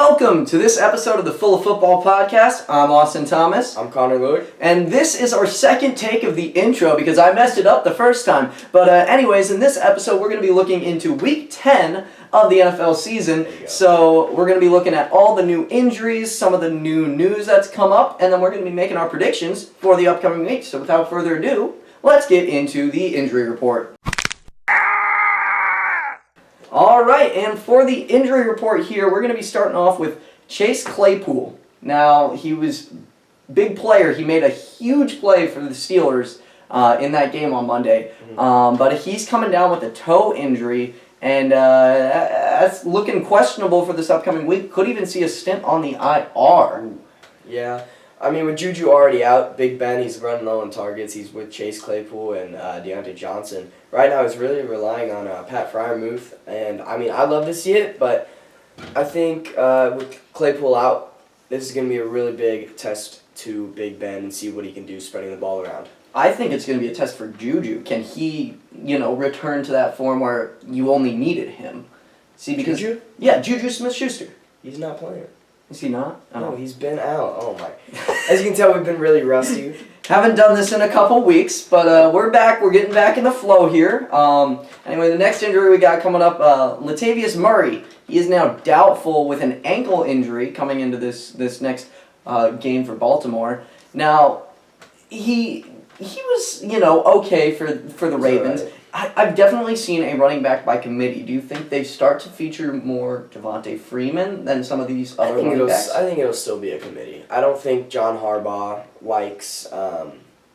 Welcome to this episode of the Full of Football podcast. I'm Austin Thomas. I'm Conor, Lueck. And this is our second take of the intro because I messed it up the first time. But anyways, in this episode, we're going to be looking into Week 10 of the NFL season. So we're going to be looking at all the new injuries, some of the new news that's come up, and then we're going to be making our predictions for the upcoming week. So without further ado, let's get into the injury report. All right, and for the injury report here, we're going to be starting off with Chase Claypool. Now, he was a big player. He made a huge play for the Steelers in that game on Monday. But he's coming down with a toe injury, and that's looking questionable for this upcoming week. Could even see a stint on the IR. Yeah. I mean, with Juju already out, Big Ben, he's running low on targets. He's with Chase Claypool and Deontay Johnson. Right now, he's really relying on Pat Freiermuth. And, I mean, I love to see it, but I think with Claypool out, this is going to be a really big test to Big Ben and see what he can do spreading the ball around. I think it's going to be a test for Juju. Can he, return to that form where you only needed him? See, because Juju? Yeah, Juju Smith-Schuster. He's not playing. Is he not? No, he's been out. Oh, my. As you can tell, we've been really rusty. Haven't done this in a couple weeks, but we're back. We're getting back in the flow here. Anyway, the next injury we got coming up, Latavius Murray. He is now doubtful with an ankle injury coming into this next game for Baltimore. Now, he was, okay for the Ravens. Right. I've definitely seen a running back by committee. Do you think they start to feature more Devontae Freeman than some of these other running backs? I think it'll still be a committee. I don't think John Harbaugh likes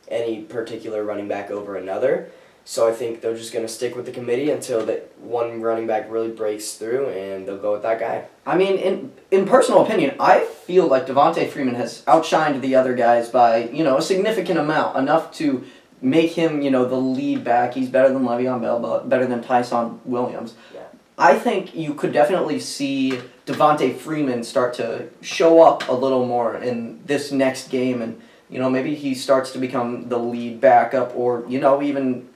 any particular running back over another. So I think they're just going to stick with the committee until that one running back really breaks through, and they'll go with that guy. I mean, in personal opinion, I feel like Devontae Freeman has outshined the other guys by, a significant amount, enough to make him, the lead back. He's better than Le'Veon Bell, better than Tyson Williams. Yeah. I think you could definitely see Devontae Freeman start to show up a little more in this next game, and, maybe he starts to become the lead backup, or, even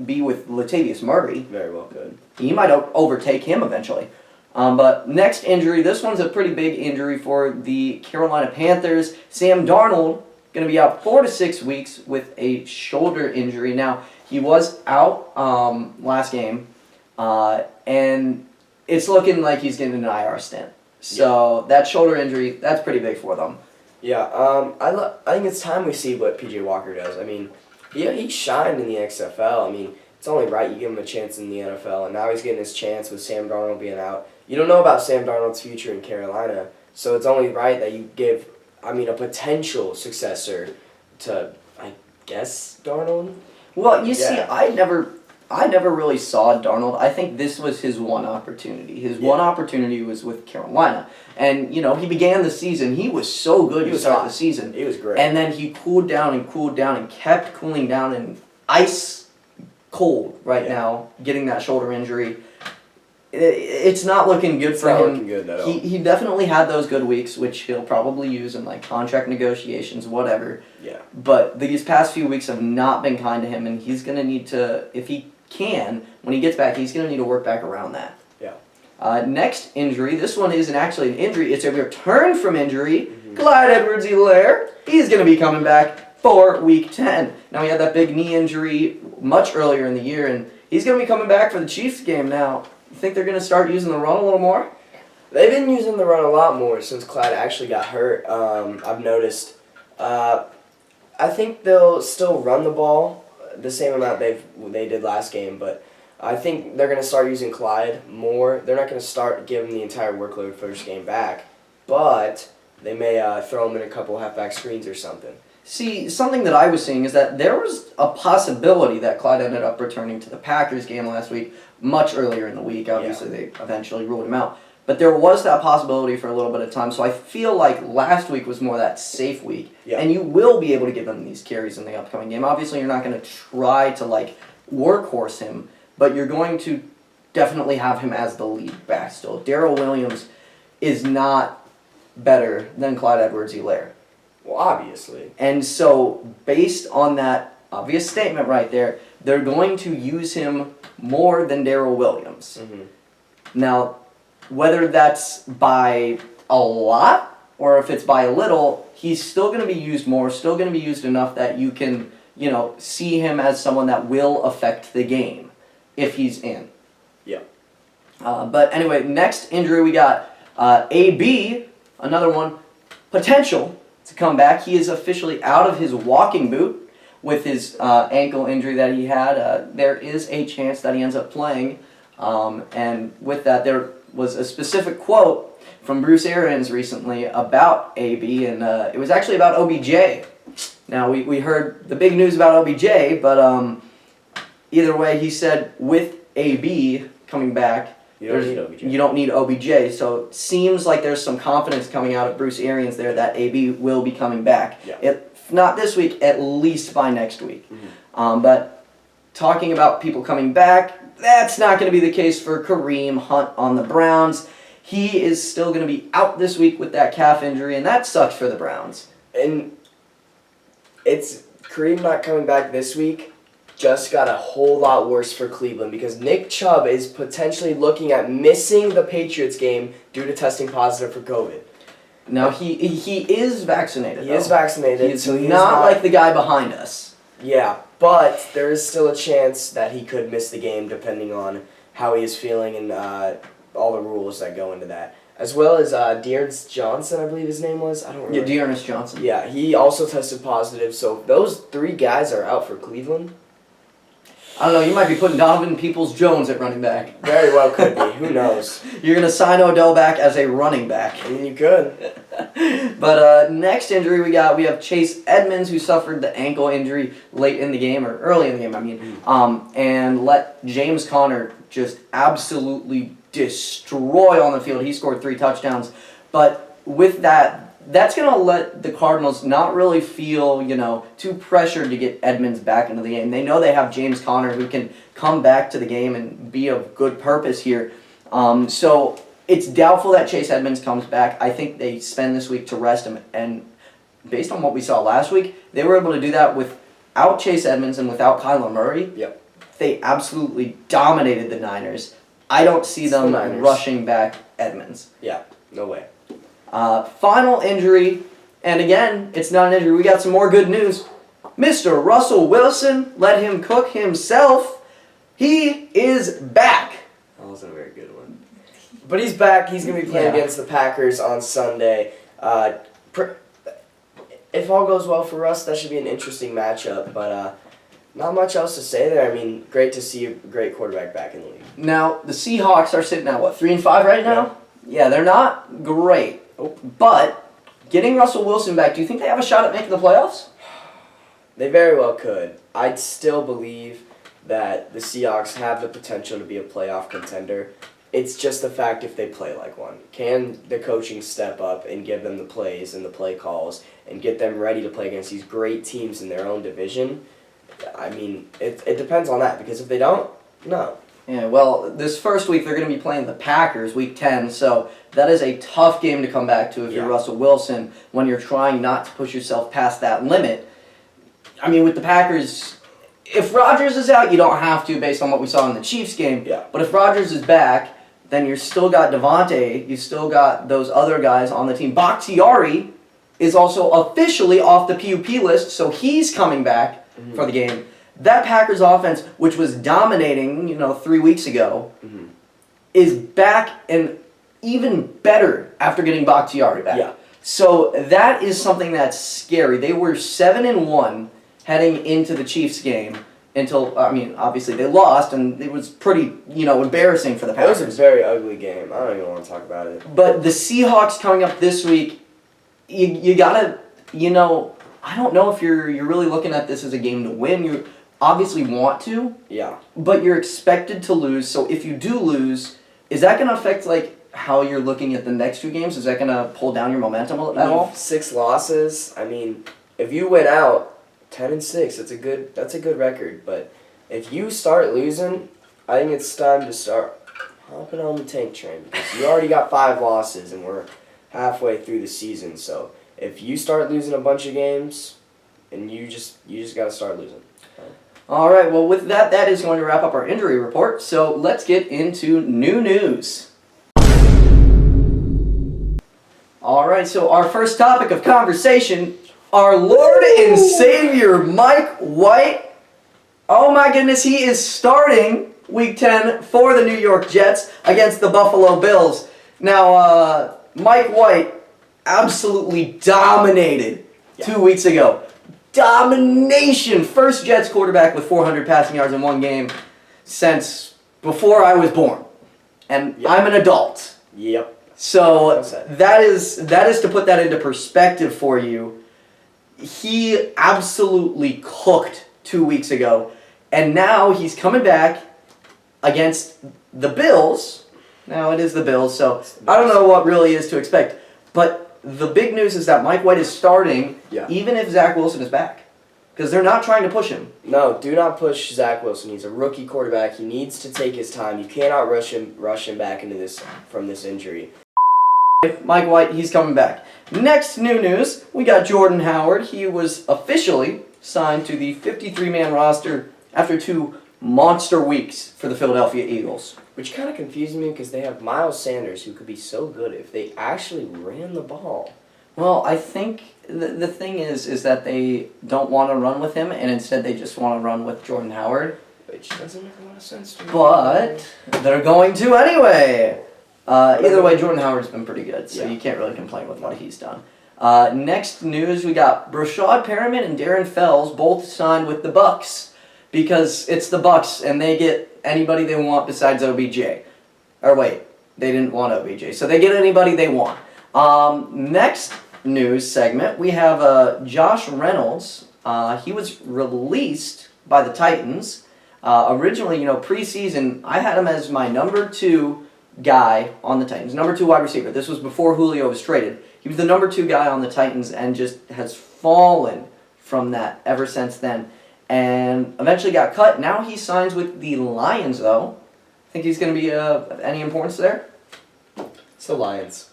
be with Latavius Murray. Very well could. He might overtake him eventually. But next injury, this one's a pretty big injury for the Carolina Panthers. Sam Darnold going to be out 4 to 6 weeks with a shoulder injury. Now, he was out last game, and it's looking like he's getting an IR stint. So that shoulder injury, that's pretty big for them. Yeah, I think it's time we see what P.J. Walker does. I mean, he shined in the XFL. I mean, it's only right you give him a chance in the NFL, and now he's getting his chance with Sam Darnold being out. You don't know about Sam Darnold's future in Carolina, so it's only right that you give, a potential successor to, I guess, Darnold? Well, see, I never really saw Darnold. I think this was his one opportunity. His one opportunity was with Carolina. And, he began the season. He was so good to start the season. He was great. And then he cooled down and kept cooling down, and ice cold right now, getting that shoulder injury. It's not looking good for him. It's not looking good at all. He definitely had those good weeks, which he'll probably use in contract negotiations, whatever. Yeah. But these past few weeks have not been kind to him, and he's going to need to, if he can, when he gets back, he's going to need to work back around that. Yeah. Next injury, this one isn't actually an injury, it's a return from injury. Clyde Edwards-Helaire, he's going to be coming back for Week 10. Now, he had that big knee injury much earlier in the year, and he's going to be coming back for the Chiefs game now. You think they're going to start using the run a little more? They've been using the run a lot more since Clyde actually got hurt. I've noticed. I think they'll still run the ball the same amount they did last game, but I think they're going to start using Clyde more. They're not going to start giving the entire workload first game back, but they may throw him in a couple halfback screens or something. See, something that I was seeing is that there was a possibility that Clyde ended up returning to the Packers game last week, much earlier in the week. Obviously, they eventually ruled him out. But there was that possibility for a little bit of time, so I feel like last week was more that safe week. Yeah. And you will be able to give him these carries in the upcoming game. Obviously, you're not going to try to, workhorse him, but you're going to definitely have him as the lead back still. Darrell Williams is not better than Clyde Edwards-Helaire. Well, obviously. And so, based on that obvious statement right there, they're going to use him more than Darrell Williams. Mm-hmm. Now, whether that's by a lot or if it's by a little, he's still going to be used more, still going to be used enough that you can, see him as someone that will affect the game if he's in. Yeah. But anyway, next injury we got AB, another one, potential to come back. He is officially out of his walking boot with his ankle injury that he had. There is a chance that he ends up playing. And with that, there was a specific quote from Bruce Arians recently about AB, and it was actually about OBJ. Now, we heard the big news about OBJ, but either way, he said with AB coming back, you don't need OBJ. So it seems like there's some confidence coming out of Bruce Arians there that AB will be coming back. Yeah. If not this week, at least by next week. Mm-hmm. But talking about people coming back, that's not going to be the case for Kareem Hunt on the Browns. He is still going to be out this week with that calf injury, and that sucks for the Browns. And it's Kareem not coming back this week just got a whole lot worse for Cleveland because Nick Chubb is potentially looking at missing the Patriots game due to testing positive for COVID. Now, he is vaccinated, He is vaccinated. He's not like the guy behind us. Yeah, but there is still a chance that he could miss the game depending on how he is feeling and all the rules that go into that. As well as Dearness Johnson, I believe his name was. I don't remember. Yeah, Dearness Johnson. Yeah, he also tested positive. So those three guys are out for Cleveland. I don't know, you might be putting Donovan Peoples-Jones at running back. Very well could be. Who knows? You're going to sign Odell back as a running back. I mean, you could. But next injury we have Chase Edmonds, who suffered the ankle injury late in the game, or early in the game, and let James Conor just absolutely destroy on the field. He scored 3 touchdowns. But with that, that's going to let the Cardinals not really feel, too pressured to get Edmonds back into the game. They know they have James Conner who can come back to the game and be of good purpose here. So it's doubtful that Chase Edmonds comes back. I think they spend this week to rest him. And based on what we saw last week, they were able to do that without Chase Edmonds and without Kyler Murray. Yep. They absolutely dominated the Niners. I don't see them rushing back Edmonds. Yeah, no way. Final injury, and again, it's not an injury. We got some more good news. Mr. Russell Wilson, let him cook himself. He is back. That wasn't a very good one. But he's back. He's going to be playing against the Packers on Sunday. If all goes well for Russ, that should be an interesting matchup. But not much else to say there. I mean, great to see a great quarterback back in the league. Now, the Seahawks are sitting at, 3-5 right now? Yeah, they're not great. But getting Russell Wilson back, do you think they have a shot at making the playoffs? They very well could. I'd still believe that the Seahawks have the potential to be a playoff contender. It's just the fact if they play like one. Can the coaching step up and give them the plays and the play calls and get them ready to play against these great teams in their own division? I mean, it depends on that because if they don't, no. Yeah, well, this first week they're going to be playing the Packers, Week 10, so that is a tough game to come back to if you're Russell Wilson when you're trying not to push yourself past that limit. I mean, with the Packers, if Rodgers is out, you don't have to based on what we saw in the Chiefs game. Yeah. But if Rodgers is back, then you've still got Devontae, you've still got those other guys on the team. Bakhtiari is also officially off the PUP list, so he's coming back for the game. That Packers offense, which was dominating, 3 weeks ago, is back and even better after getting Bakhtiari back. Yeah. So that is something that's scary. They were 7-1 heading into the Chiefs game until, obviously they lost, and it was pretty, embarrassing for the Packers. It was a very ugly game. I don't even want to talk about it. But the Seahawks coming up this week, you gotta, I don't know if you're really looking at this as a game to win. You obviously want to. Yeah. But you're expected to lose. So if you do lose, is that going to affect how you're looking at the next 2 games? Is that going to pull down your momentum at all? 6 losses. I mean, if you win out 10-6, that's a good record. But if you start losing, I think it's time to start hopping on the tank train because you already got 5 losses and we're halfway through the season. So if you start losing a bunch of games, and you just got to start losing. All right, well, with that is going to wrap up our injury report. So let's get into new news. All right, so our first topic of conversation, our Lord and Savior, Mike White. Oh my goodness, he is starting Week 10 for the New York Jets against the Buffalo Bills. Now, Mike White absolutely dominated 2 weeks ago. Domination! First Jets quarterback with 400 passing yards in one game since before I was born. And I'm an adult. Yep. So that is to put that into perspective for you. He absolutely cooked 2 weeks ago, and now he's coming back against the Bills. Now it is the Bills, so I don't know what really is to expect. But the big news is that Mike White is starting, even if Zach Wilson is back, because they're not trying to push him. No, do not push Zach Wilson. He's a rookie quarterback. He needs to take his time. You cannot rush him back into this from this injury. Mike White, he's coming back. Next new news, we got Jordan Howard. He was officially signed to the 53-man roster after 2 monster weeks for the Philadelphia Eagles. Which kind of confused me because they have Miles Sanders, who could be so good if they actually ran the ball. Well, I think the thing is that they don't want to run with him, and instead they just want to run with Jordan Howard. Which doesn't make a lot of sense to me. But they're going to anyway. Either way, Jordan Howard's been pretty good, so you can't really complain with what he's done. Next news, we got Brashad Perriman and Darren Fells both signed with the Bucks because it's the Bucks and they get anybody they want besides OBJ. Or wait, they didn't want OBJ, so they get anybody they want. Next news segment, we have Josh Reynolds. He was released by the Titans. Originally, preseason, I had him as my number 2 guy on the Titans, number 2 wide receiver. This was before Julio was traded. He was the number 2 guy on the Titans and just has fallen from that ever since then. And eventually got cut. Now he signs with the Lions, though. Think he's going to be of any importance there? It's the Lions.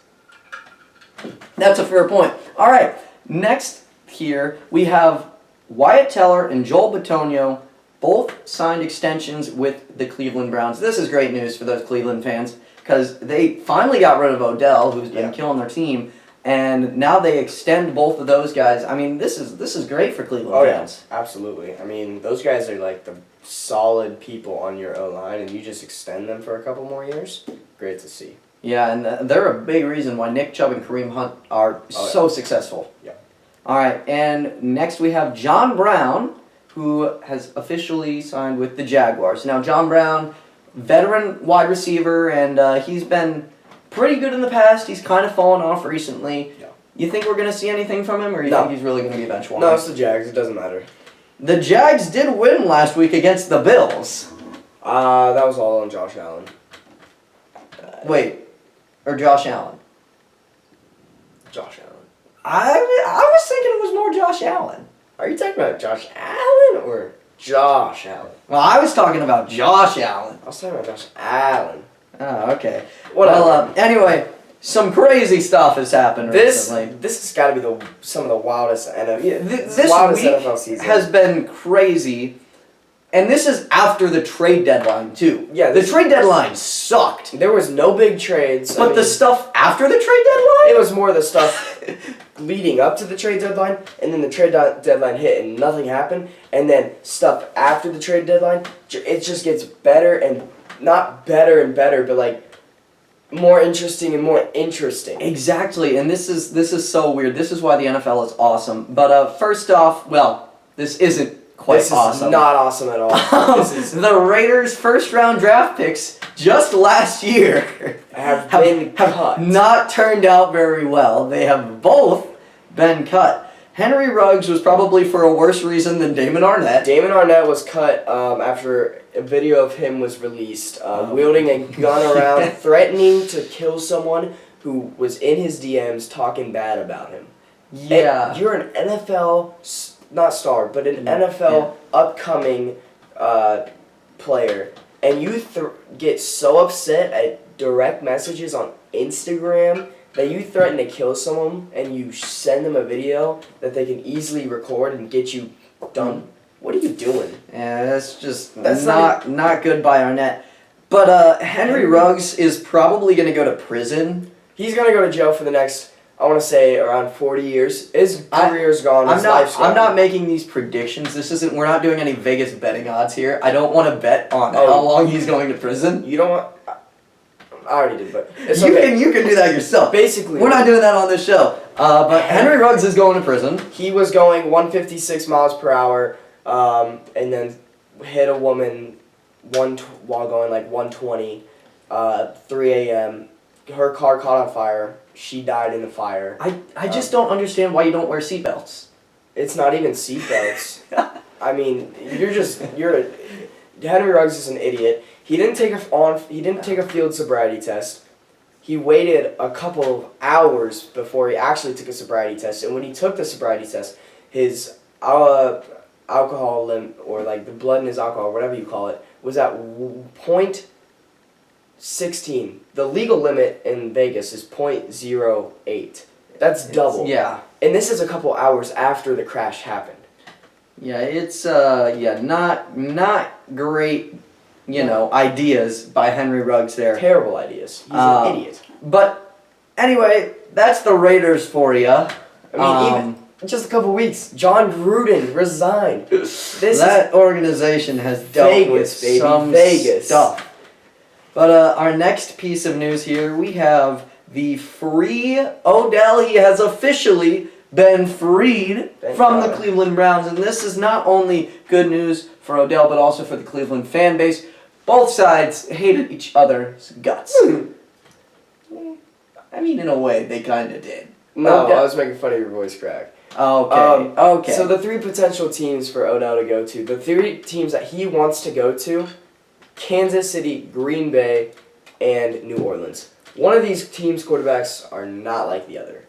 That's a fair point. All right, next here we have Wyatt Teller and Joel Bitonio, both signed extensions with the Cleveland Browns. This is great news for those Cleveland fans because they finally got rid of Odell, who's been killing their team, and now they extend both of those guys. I mean, this is great for Cleveland fans. Yeah, absolutely. I mean, those guys are like the solid people on your O-line, and you just extend them for a couple more years. Great to see. Yeah, and they're a big reason why Nick Chubb and Kareem Hunt are so successful. Yeah. All right, and next we have John Brown, who has officially signed with the Jaguars. Now, John Brown, veteran wide receiver, and he's been pretty good in the past. He's kind of fallen off recently. Yeah. You think we're going to see anything from him, or you think he's really going to be a bench warmer? No, it's the Jags. It doesn't matter. The Jags did win last week against the Bills. That was all on Josh Allen. Wait, or Josh Allen? Josh Allen. I was thinking it was more Josh Allen. Are you talking about Josh Allen or Josh Allen? Well, I was talking about Josh Allen. I was talking about Josh Allen. Oh, okay. Whatever. Well, anyway, some crazy stuff has happened recently. This has got to be some of the wildest NFL. Yeah, this wildest week NFL season has been crazy, and this is after the trade deadline too. Yeah, the trade deadline sucked. There was no big trades, but the stuff after the trade deadline, it was more the stuff leading up to the trade deadline, and then the trade deadline hit and nothing happened, and then stuff after the trade deadline, it just gets better and not better and better, but like more interesting and more interesting. Exactly, and this is so weird. This is why the NFL is awesome. But first off, well, this isn't quite awesome. This is not awesome at all. The Raiders' first-round draft picks just last year have been cut. Not turned out very well. They have both been cut. Henry Ruggs was probably for a worse reason than Damon Arnett. Damon Arnett was cut after a video of him was released, wielding a gun around, threatening to kill someone who was in his DMs talking bad about him. Yeah. And you're an NFL, not star, but an NFL upcoming player, and you get so upset at direct messages on Instagram that you threaten to kill someone and you send them a video that they can easily record and get you done. What are you doing? Yeah, that's not good by Arnett. But Henry Ruggs is probably going to go to prison. He's going to go to jail for the next I want to say around 40 years. His career's gone. His life's gone. I'm not making these predictions. We're not doing any Vegas betting odds here. I don't want to bet on how long he's going to prison. You don't want. I already did, but it's okay. You can do that yourself. Basically, we're not doing that on this show. But Henry Ruggs is going to prison. He was going 156 miles per hour, and then hit a woman while going like 120, 3 a.m. Her car caught on fire. She died in the fire. I just don't understand why you don't wear seatbelts. It's not even seatbelts. I mean, Henry Ruggs is an idiot. He didn't take a field sobriety test. He waited a couple of hours before he actually took a sobriety test. And when he took the sobriety test, his alcohol limit, or like the blood in his alcohol, whatever you call it, was at .16. The legal limit in Vegas is .08. That's double. Yeah. And this is a couple hours after the crash happened. Yeah, it's not great, ideas by Henry Ruggs there. Terrible ideas. He's an idiot. But anyway, that's the Raiders for you. I mean, even just a couple weeks, John Gruden resigned. That organization has dealt Vegas, with some stuff. But our next piece of news here, we have the free Odell. He has officially been freed from the Cleveland Browns. And this is not only good news for Odell, but also for the Cleveland fan base. Both sides hated each other's guts. I mean, in a way, they kind of did. No, I was making fun of your voice crack. Okay. So the three potential teams for Odell to go to, the three teams that he wants to go to, Kansas City, Green Bay, and New Orleans. One of these teams' quarterbacks are not like the other.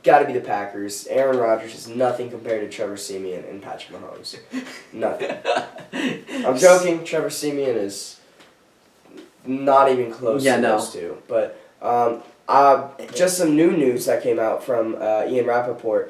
Got to be the Packers. Aaron Rodgers is nothing compared to Trevor Siemian and Patrick Mahomes. Nothing. I'm joking. Trevor Siemian is not even close to those two. But just some new news that came out from Ian Rappaport.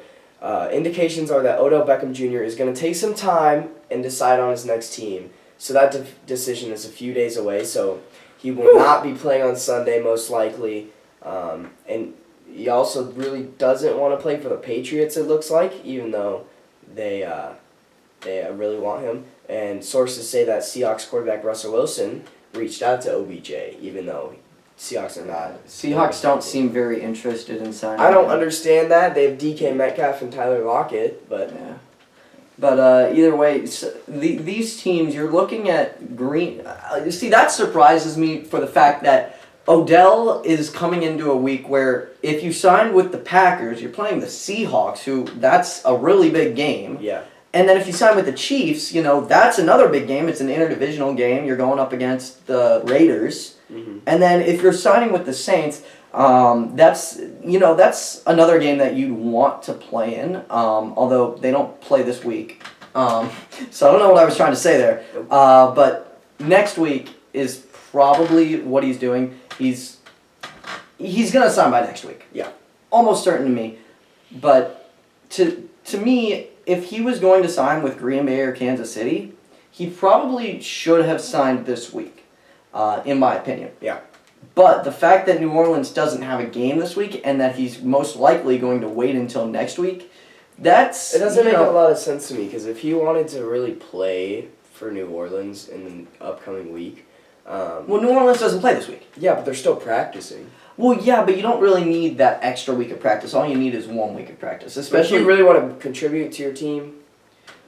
Indications are that Odell Beckham Jr. is going to take some time and decide on his next team. So that decision is a few days away. So he will not be playing on Sunday, most likely. And he also really doesn't want to play for the Patriots, it looks like, even though they really want him. And sources say that Seahawks quarterback Russell Wilson reached out to OBJ, even though Seahawks are not. Seahawks don't seem very interested in signing I don't understand that. They have DK Metcalf and Tyler Lockett, but... Yeah. But either way, these teams, you're looking at Green... see, that surprises me for the fact that Odell is coming into a week where if you signed with the Packers, you're playing the Seahawks, who that's a really big game. Yeah. And then if you sign with the Chiefs, that's another big game. It's an interdivisional game. You're going up against the Raiders. Mm-hmm. And then if you're signing with the Saints, that's another game that you'd want to play in. Although they don't play this week. So I don't know what I was trying to say there. But next week is probably what he's doing. He's gonna sign by next week. Yeah. Almost certain to me. But to me, if he was going to sign with Green Bay or Kansas City, he probably should have signed this week, in my opinion. Yeah. But the fact that New Orleans doesn't have a game this week and that he's most likely going to wait until next week, it doesn't make a lot of sense to me, because if he wanted to really play for New Orleans in the upcoming week... well, New Orleans doesn't play this week. Yeah, but they're still practicing. Well, yeah, but you don't really need that extra week of practice. All you need is 1 week of practice. Especially if you really want to contribute to your team.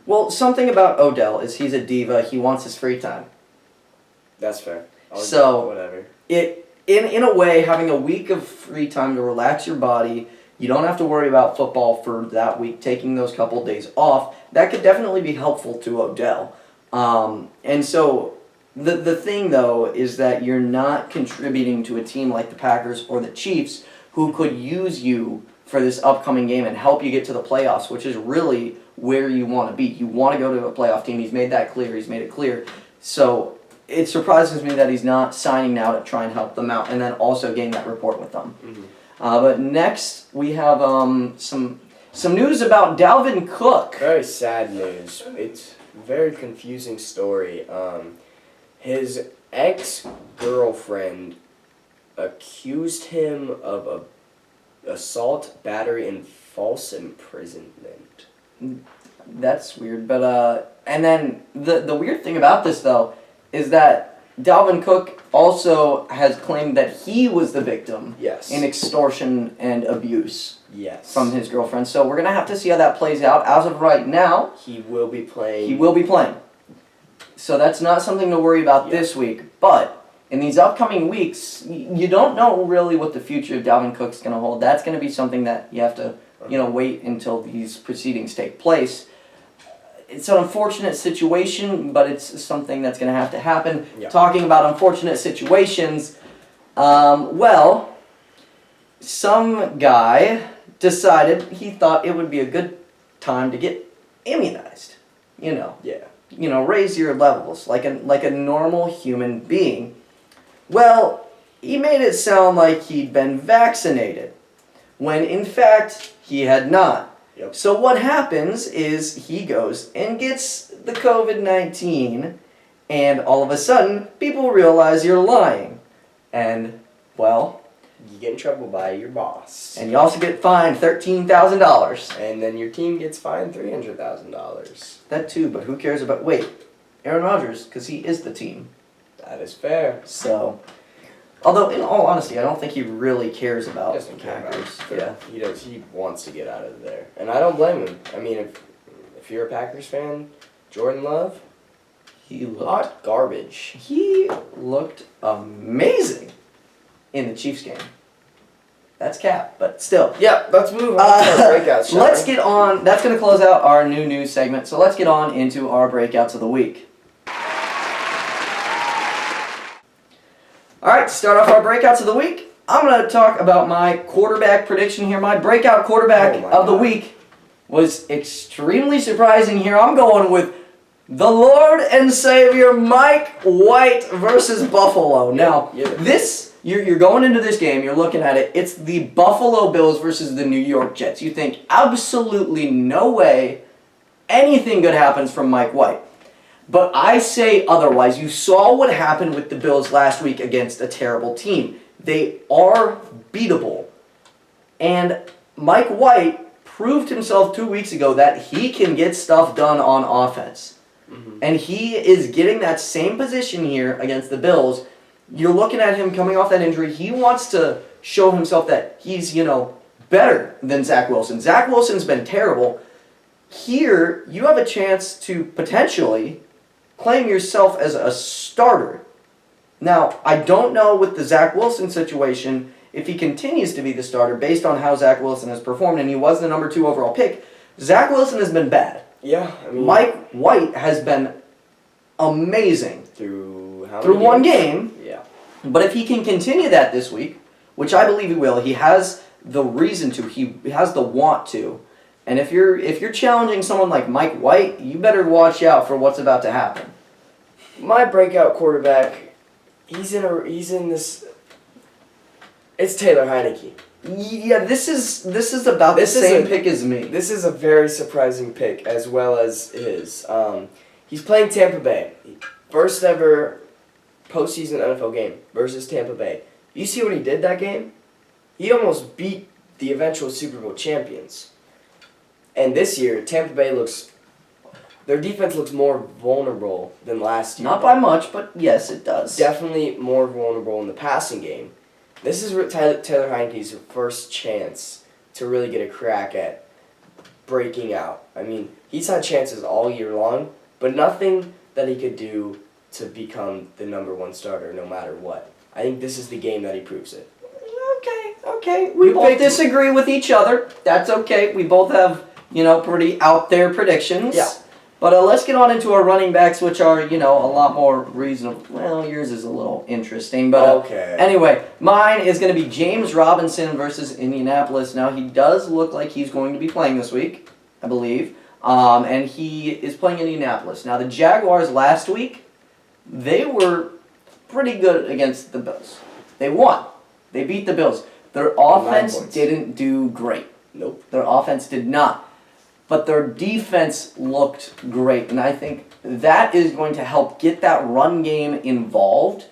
Well, something about Odell is he's a diva. He wants his free time. That's fair. Whatever. In a way, having a week of free time to relax your body, you don't have to worry about football for that week, taking those couple of days off, that could definitely be helpful to Odell. And so... The thing, though, is that you're not contributing to a team like the Packers or the Chiefs who could use you for this upcoming game and help you get to the playoffs, which is really where you want to be. You want to go to a playoff team. He's made that clear. He's made it clear. So it surprises me that he's not signing now to try and help them out and then also getting that report with them. Mm-hmm. But next, we have some news about Dalvin Cook. Very sad news. It's a very confusing story. His ex-girlfriend accused him of assault, battery, and false imprisonment. That's weird, but and then the weird thing about this though is that Dalvin Cook also has claimed that he was the victim Yes. in extortion and abuse Yes. from his girlfriend. So we're gonna have to see how that plays out. As of right now, He will be playing. he will be playing. So that's not something to worry about this week. But in these upcoming weeks, you don't know really what the future of Dalvin Cook's gonna hold. That's gonna be something that you have to wait until these proceedings take place. It's an unfortunate situation, but it's something that's going to have to happen. Yeah. Talking about unfortunate situations, well, some guy decided he thought it would be a good time to get immunized. Yeah. Raise your levels like a normal human being. Well, he made it sound like he'd been vaccinated, when in fact he had not. Yep. So what happens is he goes and gets the COVID-19, and all of a sudden, people realize you're lying. And, well... You get in trouble by your boss. And you also get fined $13,000. And then your team gets fined $300,000. That too, but who cares about... Wait, Aaron Rodgers, because he is the team. That is fair. So... Although, in all honesty, I don't think he really cares about He doesn't care about Packers. it. Yeah. He does. He wants to get out of there. And I don't blame him. I mean, if you're a Packers fan, Jordan Love, He looked... hot garbage. He looked amazing in the Chiefs game. That's cap, but still. Yeah, let's move on to our breakouts, shall Let's we? get on. That's going to close out our new news segment. So let's get on into our breakouts of the week. All right, to start off our breakouts of the week, I'm going to talk about my quarterback prediction here. My breakout quarterback of the week was extremely surprising here. I'm going with the Lord and Savior Mike White versus Buffalo. Now, you're going into this game, you're looking at it, it's the Buffalo Bills versus the New York Jets. You think absolutely no way anything good happens from Mike White. But I say otherwise. You saw what happened with the Bills last week against a terrible team. They are beatable. And Mike White proved himself 2 weeks ago that he can get stuff done on offense. Mm-hmm. And he is getting that same position here against the Bills. You're looking at him coming off that injury. He wants to show himself that he's, better than Zach Wilson. Zach Wilson's been terrible. Here, you have a chance to potentially claim yourself as a starter. Now, I don't know with the Zach Wilson situation if he continues to be the starter based on how Zach Wilson has performed, and he was the number 2 overall pick. Zach Wilson has been bad. Yeah, I mean... Mike White has been amazing. Through how many Through one games? game. Yeah. But if he can continue that this week, which I believe he will, he has the reason to, he has the want to. And if you're challenging someone like Mike White, you better watch out for what's about to happen. My breakout quarterback, he's in this. It's Taylor Heineke. Yeah, this is about the same pick as me. This is a very surprising pick, as well as his. He's playing Tampa Bay, first ever postseason NFL game versus Tampa Bay. You see what he did that game? He almost beat the eventual Super Bowl champions. And this year, Tampa Bay their defense looks more vulnerable than last year. Not by much, but yes, it does. Definitely more vulnerable in the passing game. This is Taylor Heineke's first chance to really get a crack at breaking out. I mean, he's had chances all year long, but nothing that he could do to become the number 1 starter no matter what. I think this is the game that he proves it. Okay. We both disagree with each other. That's okay. We both have, pretty out there predictions. Yeah. But let's get on into our running backs, which are, a lot more reasonable. Well, yours is a little interesting. But okay. Anyway, mine is going to be James Robinson versus Indianapolis. Now, he does look like he's going to be playing this week, I believe. And he is playing Indianapolis. Now, the Jaguars last week, they were pretty good against the Bills. They won. They beat the Bills. Their offense didn't do great. Nope. Their offense did not. But their defense looked great. And I think that is going to help get that run game involved,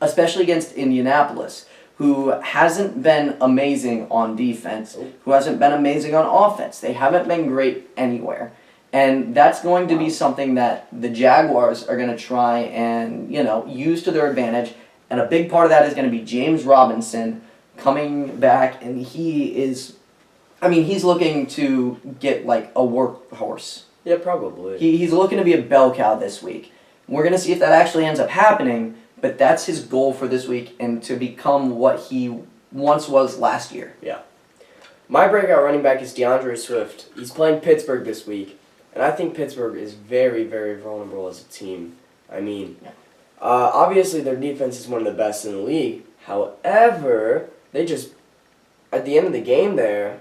especially against Indianapolis. who hasn't been amazing on defense, who hasn't been amazing on offense. They haven't been great anywhere. And that's going to be something that the Jaguars are going to try and, use to their advantage. And a big part of that is going to be James Robinson coming back, and he's looking to get like a workhorse. Yeah, probably. He's looking to be a bell cow this week. We're going to see if that actually ends up happening, but that's his goal for this week and to become what he once was last year. Yeah. My breakout running back is DeAndre Swift. He's playing Pittsburgh this week, and I think Pittsburgh is very, very vulnerable as a team. Obviously their defense is one of the best in the league. However, they just, at the end of the game there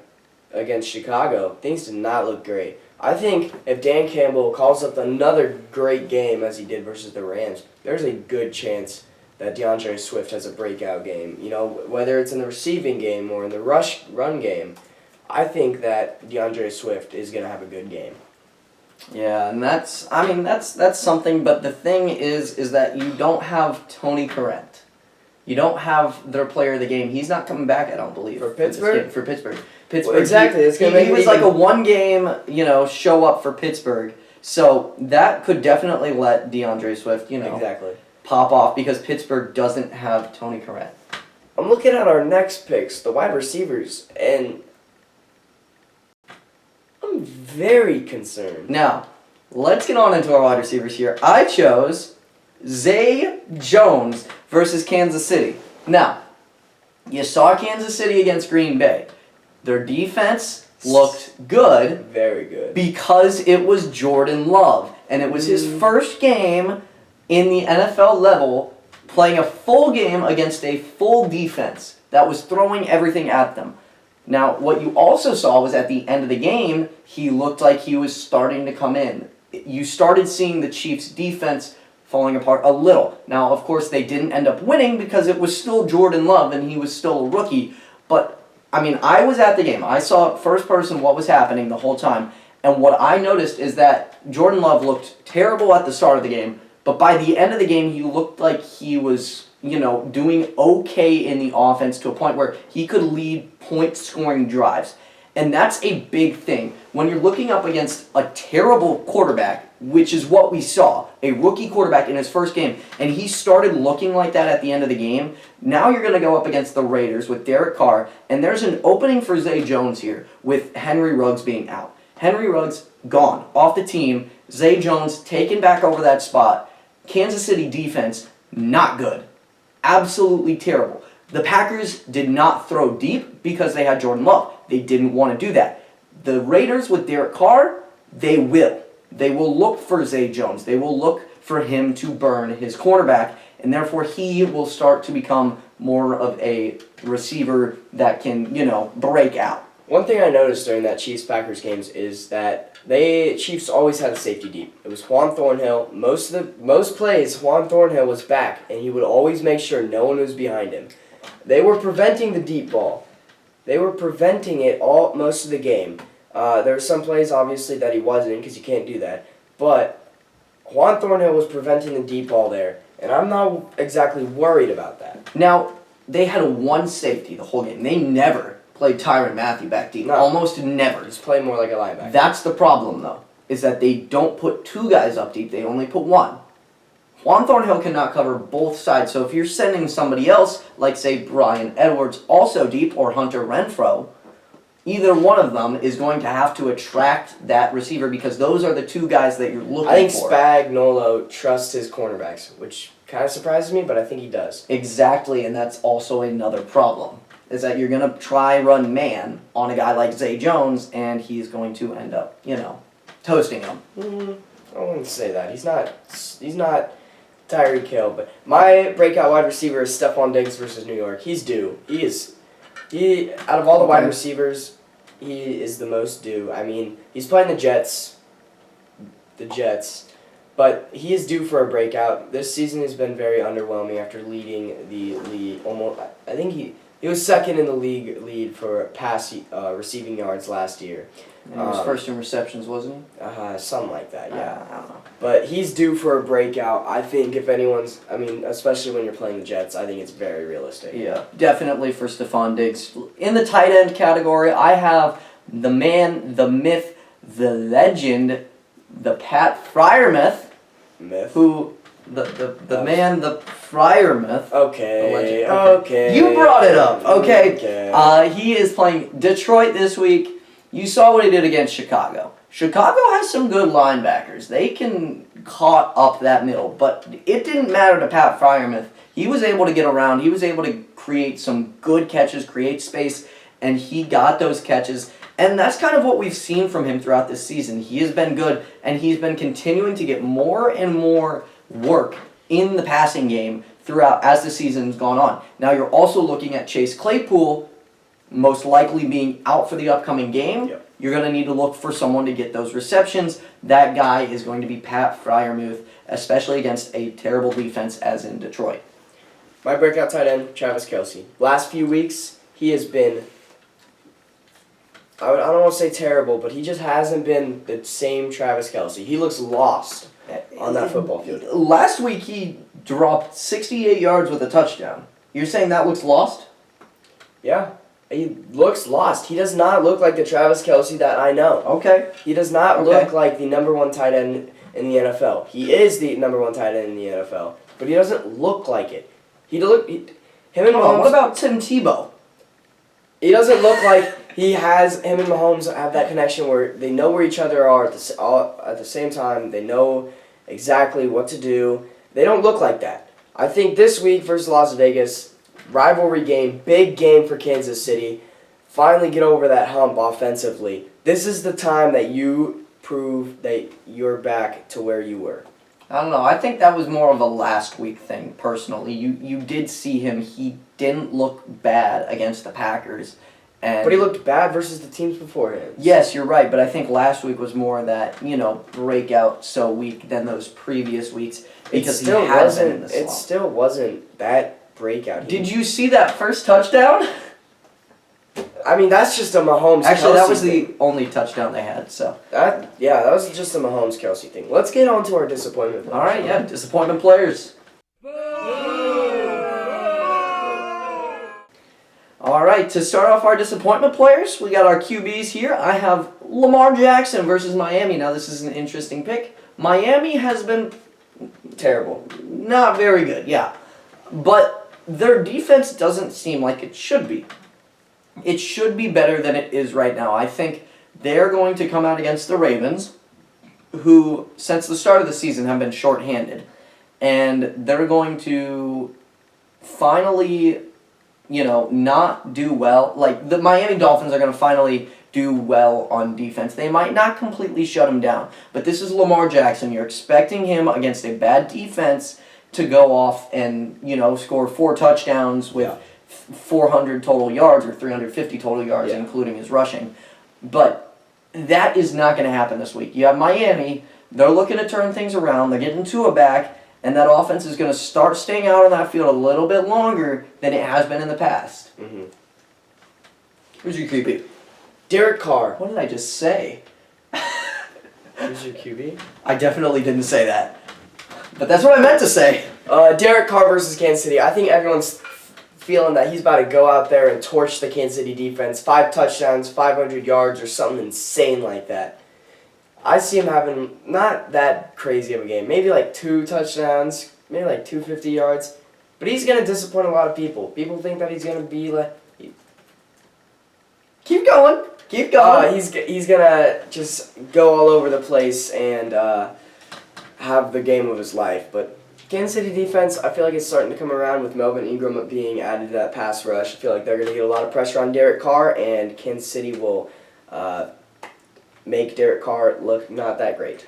against Chicago, things did not look great. I think if Dan Campbell calls up another great game as he did versus the Rams, there's a good chance that DeAndre Swift has a breakout game. Whether it's in the receiving game or in the run game, I think that DeAndre Swift is going to have a good game. Yeah, and that's something, but the thing is that you don't have Tony Corrent. You don't have their player of the game. He's not coming back, I don't believe. For Pittsburgh? For Pittsburgh. Well, exactly. It's gonna he was like a one-game, show up for Pittsburgh. So that could definitely let DeAndre Swift, exactly pop off because Pittsburgh doesn't have Tony Corrent. I'm looking at our next picks, the wide receivers, and I'm very concerned. Now, let's get on into our wide receivers here. I chose Zay Jones versus Kansas City. Now, you saw Kansas City against Green Bay. Their defense looked good. Very good. Because it was Jordan Love. And it was his first game in the NFL level playing a full game against a full defense that was throwing everything at them. Now, what you also saw was at the end of the game, he looked like he was starting to come in. You started seeing the Chiefs' defense falling apart a little. Now, of course, they didn't end up winning because it was still Jordan Love and he was still a rookie. But, I was at the game. I saw first person what was happening the whole time. And what I noticed is that Jordan Love looked terrible at the start of the game. But by the end of the game, he looked like he was, doing okay in the offense to a point where he could lead point-scoring drives. And that's a big thing. When you're looking up against a terrible quarterback, which is what we saw, a rookie quarterback in his first game, and he started looking like that at the end of the game, now you're going to go up against the Raiders with Derek Carr, and there's an opening for Zay Jones here with Henry Ruggs being out. Henry Ruggs gone, off the team. Zay Jones taken back over that spot. Kansas City defense, not good. Absolutely terrible. The Packers did not throw deep because they had Jordan Love. They didn't want to do that. The Raiders with Derek Carr, they will. They will look for Zay Jones. They will look for him to burn his cornerback, and therefore he will start to become more of a receiver that can, break out. One thing I noticed during that Chiefs-Packers games is that Chiefs always had a safety deep. It was Juan Thornhill. Most plays, Juan Thornhill was back, and he would always make sure no one was behind him. They were preventing the deep ball. They were preventing it most of the game. There were some plays, obviously, that he wasn't because you can't do that. But Juan Thornhill was preventing the deep ball there, and I'm not exactly worried about that. Now, they had a one safety the whole game. They never played Tyrann Mathieu back deep. No. Almost never. Just play more like a linebacker. That's the problem, though, is that they don't put two guys up deep. They only put one. Juan Thornhill cannot cover both sides, so if you're sending somebody else, like, say, Brian Edwards, also deep, or Hunter Renfrow, either one of them is going to have to attract that receiver because those are the two guys that you're looking for. I think Spagnuolo trusts his cornerbacks, which kind of surprises me, but I think he does. Exactly, and that's also another problem, is that you're going to try run man on a guy like Zay Jones, and he's going to end up, toasting him. I wouldn't say that. He's not Tyreek Hill, but my breakout wide receiver is Stephon Diggs versus New York. He's due. He out of all the wide receivers, he is the most due. He's playing the Jets, but he is due for a breakout. This season has been very underwhelming after leading the almost. I think He was second in the league lead for receiving yards last year. And he was first in receptions, wasn't he? Something like that, yeah. I don't know. But he's due for a breakout. I think especially when you're playing the Jets, I think it's very realistic. Yeah, definitely for Stephon Diggs. In the tight end category, I have the man, the myth, the legend, the Pat Freiermuth, who the man, the Freiermuth. Okay. The legend. Okay. You brought it up. Okay. Okay. He is playing Detroit this week. You saw what he did against Chicago. Chicago has some good linebackers. They can cut up that middle, but it didn't matter to Pat Freiermuth. He was able to get around. He was able to create some good catches, create space, and he got those catches. And that's kind of what we've seen from him throughout this season. He has been good, and he's been continuing to get more and more work in the passing game throughout as the season's gone on. Now you're also looking at Chase Claypool, most likely being out for the upcoming game. Yep. You're going to need to look for someone to get those receptions. That guy is going to be Pat Freiermuth, especially against a terrible defense as in Detroit. My breakout tight end, Travis Kelce. Last few weeks, he has been, I don't want to say terrible, but he just hasn't been the same Travis Kelce. He looks lost on that football field. Last week he dropped 68 yards with a touchdown. You're saying that looks lost? Yeah. He looks lost. He does not look like the Travis Kelce that I know. Okay. He does not look like the number one tight end in the NFL. He is the number one tight end in the NFL, but he doesn't look like it. Him and Mahomes. What about Tim Tebow? He doesn't look like him and Mahomes have that connection where they know where each other are at the same time. They know exactly what to do. They don't look like that. I think this week versus Las Vegas, rivalry game, big game for Kansas City. Finally get over that hump offensively. This is the time that you prove that you're back to where you were. I don't know. I think that was more of a last week thing, personally. You did see him. He didn't look bad against the Packers. But he looked bad versus the teams beforehand. Yes, you're right. But I think last week was more that, breakout week than those previous weeks. Because he had been in the slump. It still wasn't that breakout. Did you see that first touchdown? I mean, that's just a Mahomes. Actually, that was thing. the only touchdown they had. So that was just a Mahomes Kelce thing. Let's get on to our disappointment. All right, yeah, disappointment players. All right, to start off our disappointment players, we got our QBs here. I have Lamar Jackson versus Miami. Now, this is an interesting pick. Miami has been terrible. Not very good, yeah. But their defense doesn't seem like it should be. It should be better than it is right now. I think they're going to come out against the Ravens, who, since the start of the season, have been shorthanded. And they're going to finally, not do well. Like, the Miami Dolphins are going to finally do well on defense. They might not completely shut them down. But this is Lamar Jackson. You're expecting him against a bad defense to go off and, score 4 touchdowns with 400 total yards or 350 total yards, including his rushing. But that is not going to happen this week. You have Miami. They're looking to turn things around. They're getting Tua back, and that offense is going to start staying out on that field a little bit longer than it has been in the past. Mm-hmm. Who's your QB? Derek Carr. What did I just say? Who's your QB? I definitely didn't say that. But that's what I meant to say. Derek Carr versus Kansas City. I think everyone's feeling that he's about to go out there and torch the Kansas City defense. 5 touchdowns, 500 yards, or something insane like that. I see him having not that crazy of a game. Maybe like 2 touchdowns, maybe like 250 yards. But he's going to disappoint a lot of people. People think that he's going to be like... Keep going. Keep going. He's going to just go all over the place and have the game of his life. But Kansas City defense, I feel like it's starting to come around with Melvin Ingram being added to that pass rush. I feel like they're going to get a lot of pressure on Derek Carr, and Kansas City will make Derek Carr look not that great.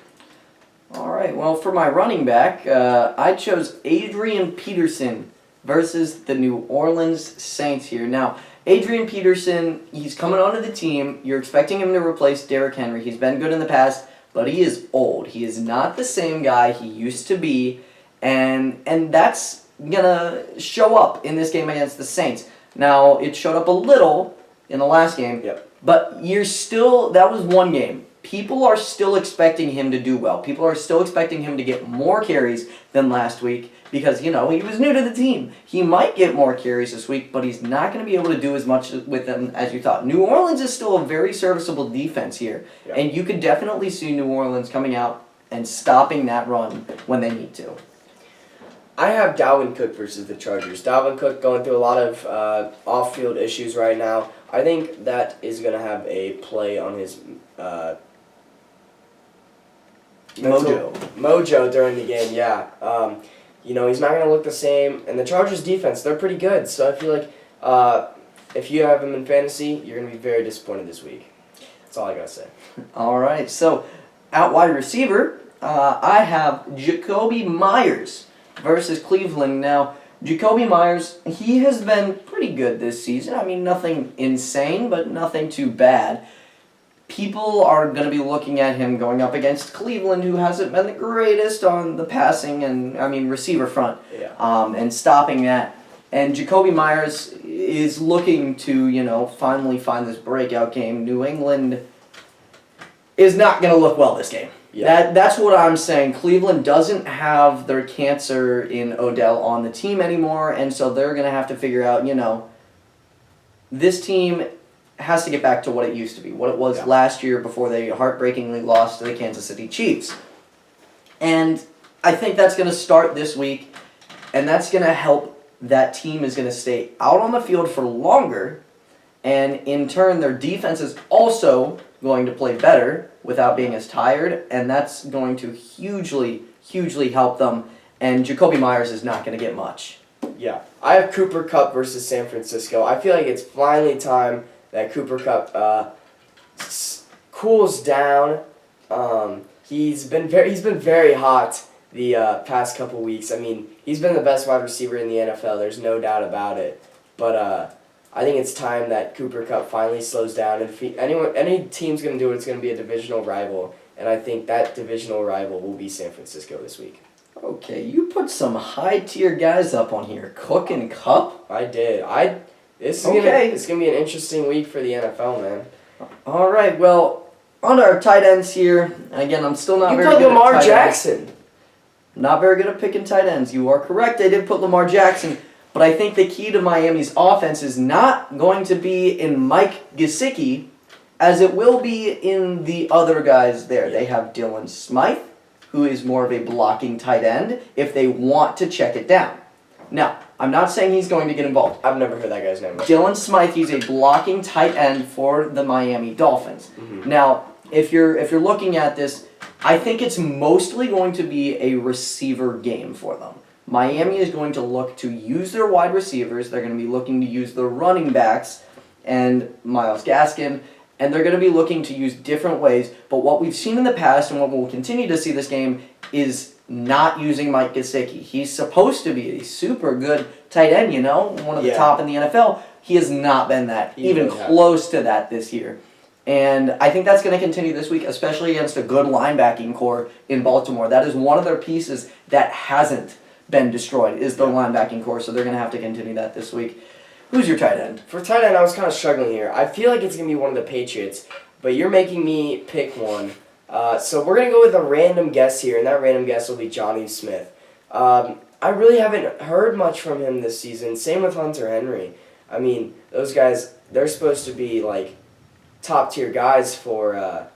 All right, well, for my running back, I chose Adrian Peterson versus the New Orleans Saints here. Now, Adrian Peterson, he's coming onto the team. You're expecting him to replace Derrick Henry. He's been good in the past, but he is old. He is not the same guy he used to be, and that's going to show up in this game against the Saints. Now, it showed up a little in the last game, Yep. but that was one game. People are still expecting him to do well. People are still expecting him to get more carries than last week because, he was new to the team. He might get more carries this week, but he's not going to be able to do as much with them as you thought. New Orleans is still a very serviceable defense here, and you could definitely see New Orleans coming out and stopping that run when they need to. I have Dalvin Cook versus the Chargers. Dalvin Cook going through a lot of off-field issues right now. I think that is going to have a play on his mojo during the game, yeah. He's not going to look the same. And the Chargers defense, they're pretty good. So I feel like if you have him in fantasy, you're going to be very disappointed this week. That's all I got to say. All right, so at wide receiver, I have Jacoby Myers versus Cleveland. Now, Jacoby Myers, he has been pretty good this season. I mean, nothing insane, but nothing too bad. People are going to be looking at him going up against Cleveland, who hasn't been the greatest on the passing and, receiver front, and stopping that. And Jacoby Myers is looking to, finally find this breakout game. New England is not going to look well this game. Yeah. That's what I'm saying. Cleveland doesn't have their cancer in Odell on the team anymore, and so they're going to have to figure out, this team has to get back to what it used to be, what it was last year before they heartbreakingly lost to the Kansas City Chiefs. And I think that's going to start this week, and that's going to help. That team is going to stay out on the field for longer, and in turn their defense is also going to play better without being as tired, and that's going to hugely, hugely help them, and Jacoby Myers is not going to get much. Yeah. I have Cooper Kupp versus San Francisco. I feel like it's finally time that Cooper Kupp cools down. He's been very hot the past couple weeks. I mean, he's been the best wide receiver in the NFL. There's no doubt about it. But I think it's time that Cooper Kupp finally slows down. And if any team's going to do it, it's going to be a divisional rival. And I think that divisional rival will be San Francisco this week. Okay, you put some high-tier guys up on here. Cook and Kupp? I did. It's gonna be an interesting week for the NFL, man. All right, well, on to our tight ends here. Again, I'm still not very good at tight ends. You put Lamar Jackson. Not very good at picking tight ends. You are correct. I did put Lamar Jackson, but I think the key to Miami's offense is not going to be in Mike Gesicki, as it will be in the other guys there. They have Dylan Smythe, who is more of a blocking tight end, if they want to check it down. Now, I'm not saying he's going to get involved. I've never heard that guy's name. Dylan Smythe, he's a blocking tight end for the Miami Dolphins. Mm-hmm. Now, if you're looking at this, I think it's mostly going to be a receiver game for them. Miami is going to look to use their wide receivers. They're going to be looking to use the running backs and Myles Gaskin, and they're going to be looking to use different ways. But what we've seen in the past and what we'll continue to see this game is not using Mike Gesicki. He's supposed to be a super good tight end, one of the top in the NFL. He has not been that, even close to that this year. And I think that's going to continue this week, especially against a good linebacking core in Baltimore. That is one of their pieces that hasn't been destroyed, is the linebacking core, so they're going to have to continue that this week. Who's your tight end? For tight end, I was kind of struggling here. I feel like it's going to be one of the Patriots, but you're making me pick one. So we're going to go with a random guess here, and that random guess will be Johnny Smith. I really haven't heard much from him this season. Same with Hunter Henry. I mean, those guys, they're supposed to be, top-tier guys for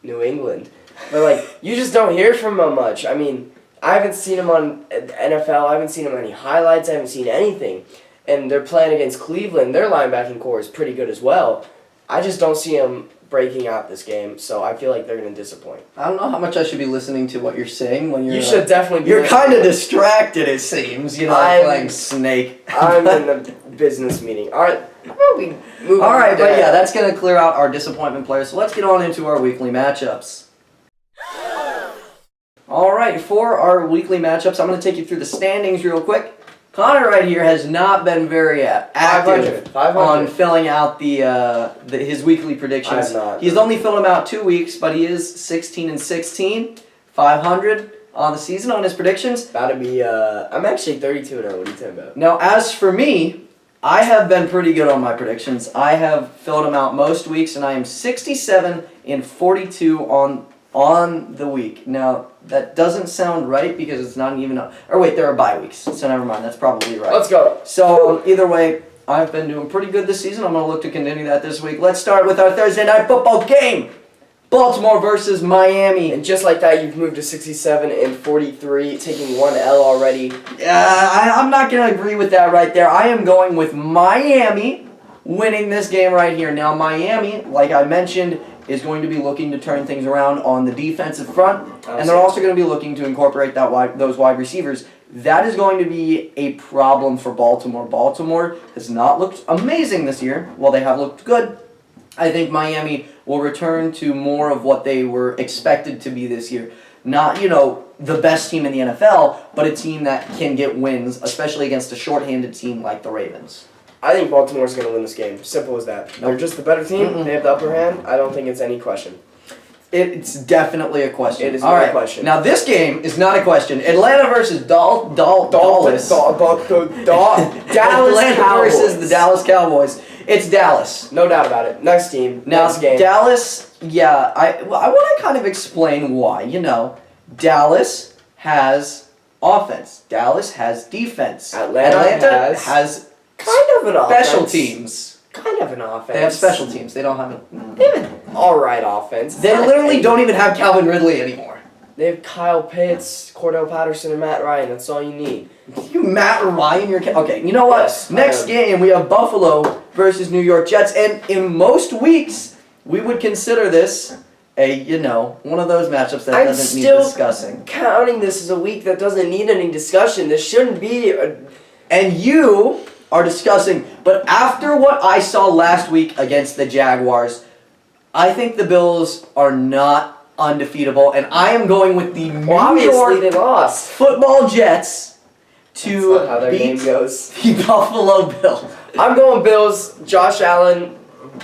New England. But, you just don't hear from him much. I mean, I haven't seen him on NFL. I haven't seen him any highlights. I haven't seen anything. And they're playing against Cleveland. Their linebacking core is pretty good as well. I just don't see him breaking out this game, so I feel like they're going to disappoint. I don't know how much I should be listening to what you're saying when you're... You should definitely be You're kind of distracted, it seems, playing Snake. I'm in the business meeting. All right, how about we move on? All right, but that's going to clear out our disappointment players, so let's get on into our weekly matchups. All right, for our weekly matchups, I'm going to take you through the standings real quick. Conor right here has not been very active 500. On filling out his weekly predictions. He's only filled them out 2 weeks, but he is 16-16, 500 on the season on his predictions. About to be, I'm actually 32-0. What are you talking about? Now, as for me, I have been pretty good on my predictions. I have filled them out most weeks, and I am 67-42 on the week. Now, that doesn't sound right because it's not even or wait, there are bye weeks, so never mind. That's probably right. Let's go. So, either way, I've been doing pretty good this season. I'm going to look to continue that this week. Let's start with our Thursday night football game. Baltimore versus Miami. And just like that, you've moved to 67-43, taking one L already. I'm not going to agree with that right there. I am going with Miami winning this game right here. Now, Miami, like I mentioned, is going to be looking to turn things around on the defensive front, and they're also going to be looking to incorporate those wide receivers. That is going to be a problem for Baltimore. Baltimore has not looked amazing this year. While they have looked good, I think Miami will return to more of what they were expected to be this year. Not, the best team in the NFL, but a team that can get wins, especially against a shorthanded team like the Ravens. I think Baltimore's going to win this game. Simple as that. They're just the better team. Mm-mm. They have the upper hand. I don't think it's any question. It's definitely a question. It is not a question. Now, this game is not a question. Atlanta versus Dallas. Dallas Atlanta Cowboys. versus the Dallas Cowboys. It's Dallas. No doubt about it. Next team. Now, next game. Dallas, I want to kind of explain why. Dallas has offense. Dallas has defense. Atlanta has kind of an special offense. teams. Kind of an offense. They have special teams. They don't have They have an alright offense. They literally don't even have Calvin Ridley anymore. They have Kyle Pitts, Cordell Patterson, and Matt Ryan. That's all you need. You Matt Ryan, okay, you know what? Yes, Next game, we have Buffalo versus New York Jets. And in most weeks, we would consider this one of those matchups that doesn't need discussing. Counting this as a week that doesn't need any discussion. This shouldn't be And you are discussing, but after what I saw last week against the Jaguars, I think the Bills are not undefeatable, and I am going with the New York they lost. Football Jets to That's not how their game beat goes. the Buffalo Bills. I'm going Bills. Josh Allen,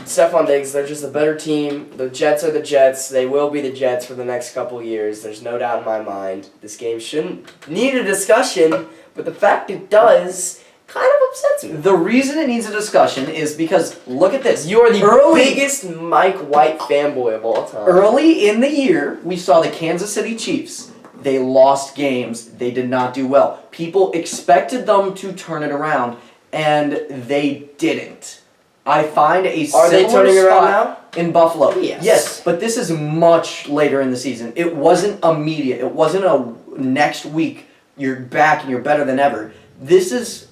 Stephon Diggs. They're just a better team. The Jets are the Jets. They will be the Jets for the next couple years. There's no doubt in my mind. This game shouldn't need a discussion, but the fact it does kind of upsets me. The reason it needs a discussion is because, look at this. You are the biggest Mike White fanboy of all time. Early in the year, we saw the Kansas City Chiefs. They lost games. They did not do well. People expected them to turn it around, and they didn't. I find a Are they similar turning around spot in Buffalo. Yes. But this is much later in the season. It wasn't immediate. It wasn't a next week you're back and you're better than ever. This is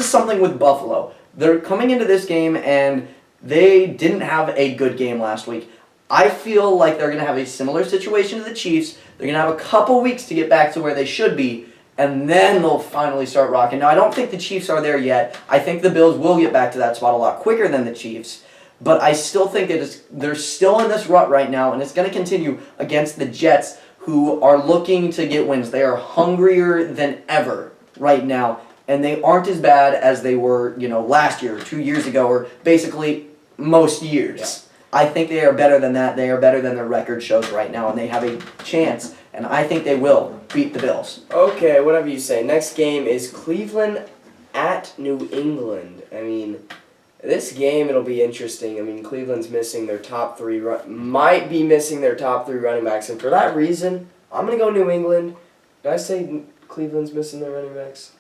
something with Buffalo. They're coming into this game and they didn't have a good game last week. I feel like they're going to have a similar situation to the Chiefs. They're going to have a couple weeks to get back to where they should be, and then they'll finally start rocking. Now, I don't think the Chiefs are there yet. I think the Bills will get back to that spot a lot quicker than the Chiefs, but I still think they're still in this rut right now, and it's going to continue against the Jets, who are looking to get wins. They are hungrier than ever right now, and they aren't as bad as they were, last year or 2 years ago, or basically most years. Yeah. I think they are better than that. They are better than their record shows right now, and they have a chance, and I think they will beat the Bills. Okay, whatever you say. Next game is Cleveland at New England. This game, it'll be interesting. Cleveland's missing their top three, might be missing their top three running backs, and for that reason, I'm going to go New England. Did I say Cleveland's missing their running backs?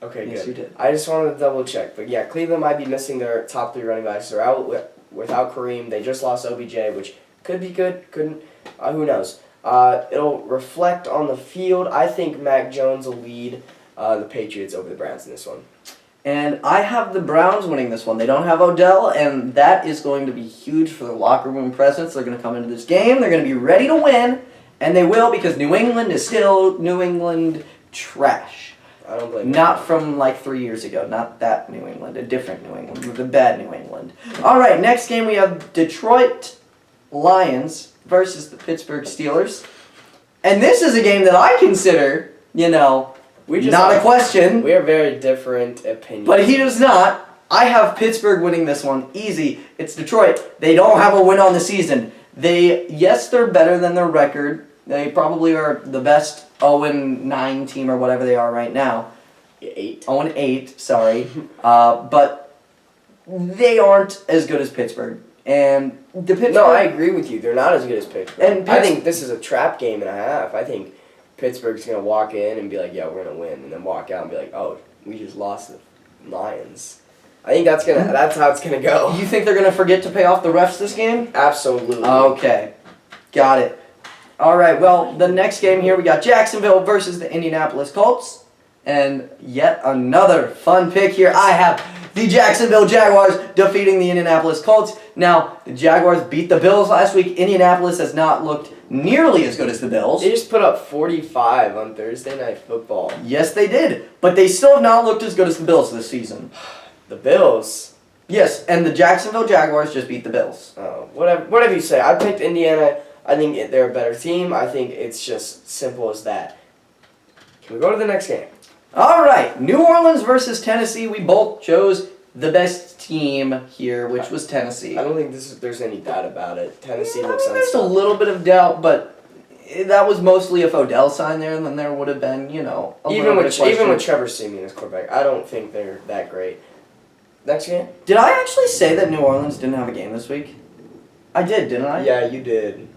Okay, Yes, good. you did. I just wanted to double check. But yeah, Cleveland might be missing their top three running backs. They're out without Kareem. They just lost OBJ, which could be good, couldn't. Who knows? It'll reflect on the field. I think Mac Jones will lead the Patriots over the Browns in this one. And I have the Browns winning this one. They don't have Odell, and that is going to be huge for their locker room presence. They're going to come into this game. They're going to be ready to win, and they will, because New England is still New England trash. I don't blame Not from like 3 years ago. Not that New England. A different New England. The bad New England. All right, next game we have Detroit Lions versus the Pittsburgh Steelers. And this is a game that I consider, not a question. We are very different opinions. But he does not. I have Pittsburgh winning this one. Easy. It's Detroit. They don't have a win on the season. They're better than their record. They probably are the best 0-9 team or whatever they are right now. 8. 0-8, sorry. But they aren't as good as Pittsburgh. And the Pittsburgh... No, I agree with you. They're not as good as Pittsburgh. And I think this is a trap game and a half. I think Pittsburgh's going to walk in and be like, yeah, we're going to win. And then walk out and be like, oh, we just lost the Lions. I think that's how it's going to go. You think they're going to forget to pay off the refs this game? Absolutely. Okay. Got it. All right, well, the next game here, we got Jacksonville versus the Indianapolis Colts. And yet another fun pick here. I have the Jacksonville Jaguars defeating the Indianapolis Colts. Now, the Jaguars beat the Bills last week. Indianapolis has not looked nearly as good as the Bills. They just put up 45 on Thursday Night Football. Yes, they did. But they still have not looked as good as the Bills this season. The Bills? Yes, and the Jacksonville Jaguars just beat the Bills. Oh, whatever you say. I picked Indiana. I think they're a better team. I think it's just simple as that. Can we go to the next game? All right, New Orleans versus Tennessee. We both chose the best team here, which was Tennessee. I don't think there's any doubt about it. Tennessee looks There's a unstoppable. little bit of doubt, but that was mostly if Odell signed there, and then there would have been, a little Even bit with of question. Trevor Siemian as quarterback, I don't think they're that great. Next game? Did I actually say that New Orleans didn't have a game this week? I did, didn't I? Yeah, you did.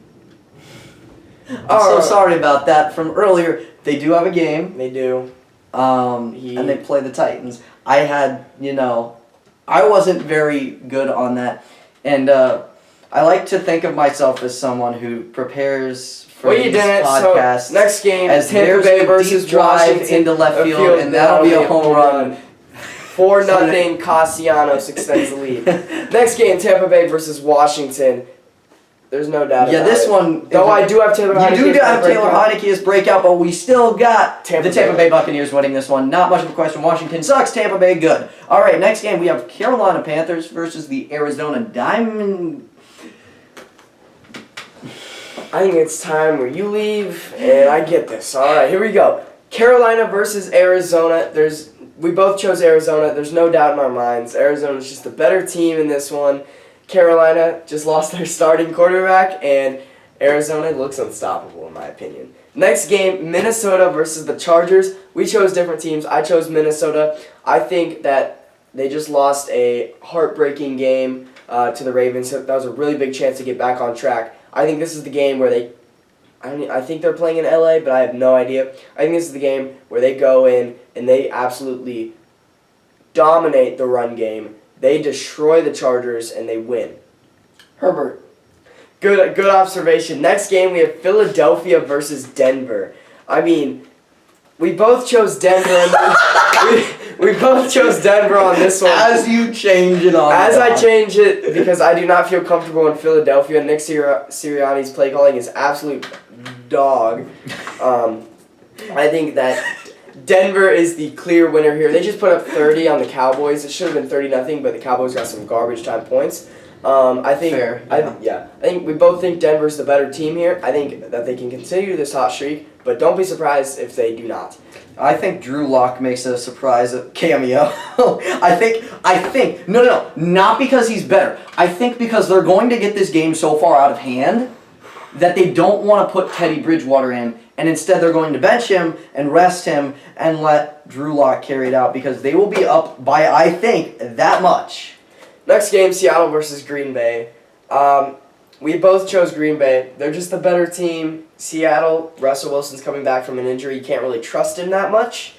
I'm so sorry about that from earlier. They do have a game. They do. And they play the Titans. I had, I wasn't very good on that. And I like to think of myself as someone who prepares for Well, you these didn't. podcasts. So, next game, as Tampa there's Bay a versus deep drive Washington. into left field, and that'll be a home run. 4-0, Castellanos extends the lead. Next game, Tampa Bay versus Washington. There's no doubt about it. Yeah, this one... Though I do have Taylor Heineke. You do have Taylor Heineke as breakout, but we still got the Tampa Bay Buccaneers winning this one. Not much of a question. Washington sucks. Tampa Bay good. All right, next game we have Carolina Panthers versus the Arizona Diamond... I think it's time where you leave, and I get this. All right, here we go. Carolina versus Arizona. We both chose Arizona. There's no doubt in our minds. Arizona's just the better team in this one. Carolina just lost their starting quarterback, and Arizona looks unstoppable in my opinion. Next game, Minnesota versus the Chargers. We chose different teams. I chose Minnesota. I think that they just lost a heartbreaking game to the Ravens. So that was a really big chance to get back on track. I think this is the game where I think they're playing in LA, but I have no idea. I think this is the game where they go in and they absolutely dominate the run game. They destroy the Chargers and they win. Herbert. Good observation. Next game we have Philadelphia versus Denver. I mean, we both chose Denver. we both chose Denver on this one. As you change it on. As I change it because I do not feel comfortable in Philadelphia. Nick Sirianni's play calling is absolute dog. I think that Denver is the clear winner here. They just put up 30 on the Cowboys. It should have been 30-0, but the Cowboys got some garbage time points. I think. Fair, I think we both think Denver's the better team here. I think that they can continue this hot streak, but don't be surprised if they do not. I think Drew Lock makes a surprise cameo. I think. No, not because he's better. I think because they're going to get this game so far out of hand that they don't want to put Teddy Bridgewater in, and instead they're going to bench him and rest him and let Drew Lock carry it out because they will be up by, I think, that much. Next game, Seattle versus Green Bay. We both chose Green Bay. They're just the better team. Seattle, Russell Wilson's coming back from an injury. You can't really trust him that much.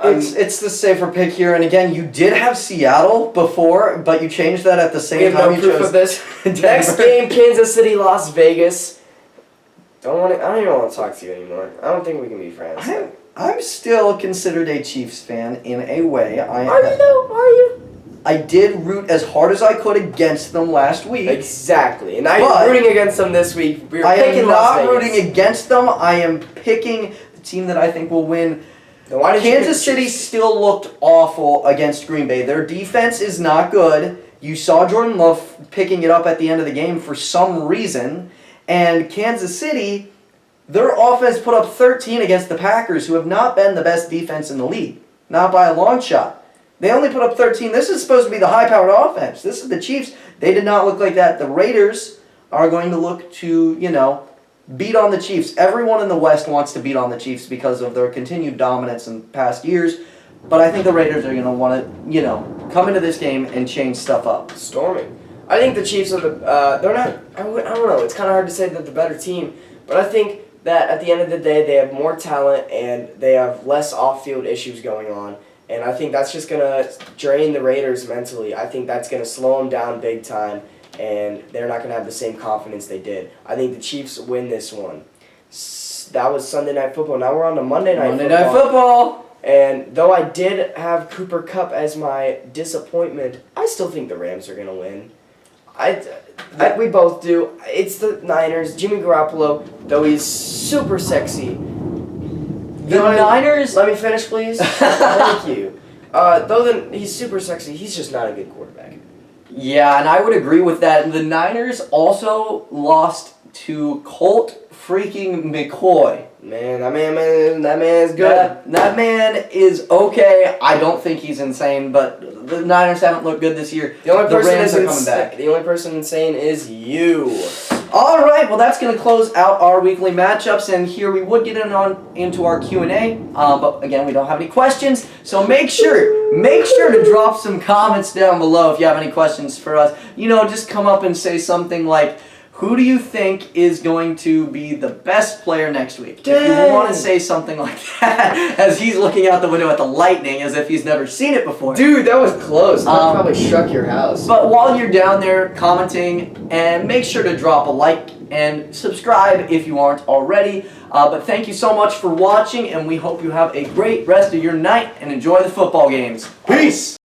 It's the safer pick here, and again, you did have Seattle before, but you changed that at the same We have time no you proof chose of this. Denver. Next game, Kansas City, Las Vegas. I don't even want to talk to you anymore. I don't think we can be friends. I'm still considered a Chiefs fan in a way. Are you though? Are you? I did root as hard as I could against them last week. Exactly. And now you're rooting against them this week. I am not rooting against them. I am picking the team that I think will win. Kansas City still looked awful against Green Bay. Their defense is not good. You saw Jordan Love picking it up at the end of the game for some reason. And Kansas City, their offense put up 13 against the Packers, who have not been the best defense in the league. Not by a long shot. They only put up 13. This is supposed to be the high-powered offense. This is the Chiefs. They did not look like that. The Raiders are going to look to, beat on the Chiefs. Everyone in the West wants to beat on the Chiefs because of their continued dominance in past years. But I think the Raiders are going to want to, come into this game and change stuff up. Storming. I think the Chiefs are they're not, I don't know, it's kind of hard to say that the better team, but I think that at the end of the day, they have more talent and they have less off-field issues going on. And I think that's just going to drain the Raiders mentally. I think that's going to slow them down big time, and they're not going to have the same confidence they did. I think the Chiefs win this one. That was Sunday Night Football. Now we're on to Monday Night Football. Monday Night Football! And though I did have Cooper Kupp as my disappointment, I still think the Rams are going to win. We both do. It's the Niners. Jimmy Garoppolo, though he's super sexy. The Niners... Let me finish, please. Thank you. Though he's super sexy, he's just not a good quarterback. Yeah, and I would agree with that. The Niners also lost to Colt freaking McCoy. Man, that man is good. That man is okay. I don't think he's insane, but the Niners haven't looked good this year. The only person Rams are coming back. The only person insane is you. All right, well that's going to close out our weekly matchups, and here we would get into our Q&A, but again we don't have any questions, so make sure to drop some comments down below if you have any questions for us. Just come up and say something like, who do you think is going to be the best player next week? Dang. If you want to say something like that, as he's looking out the window at the lightning as if he's never seen it before. Dude, that was close. That probably struck your house. But while you're down there commenting, and make sure to drop a like and subscribe if you aren't already. But thank you so much for watching, and we hope you have a great rest of your night and enjoy the football games. Peace!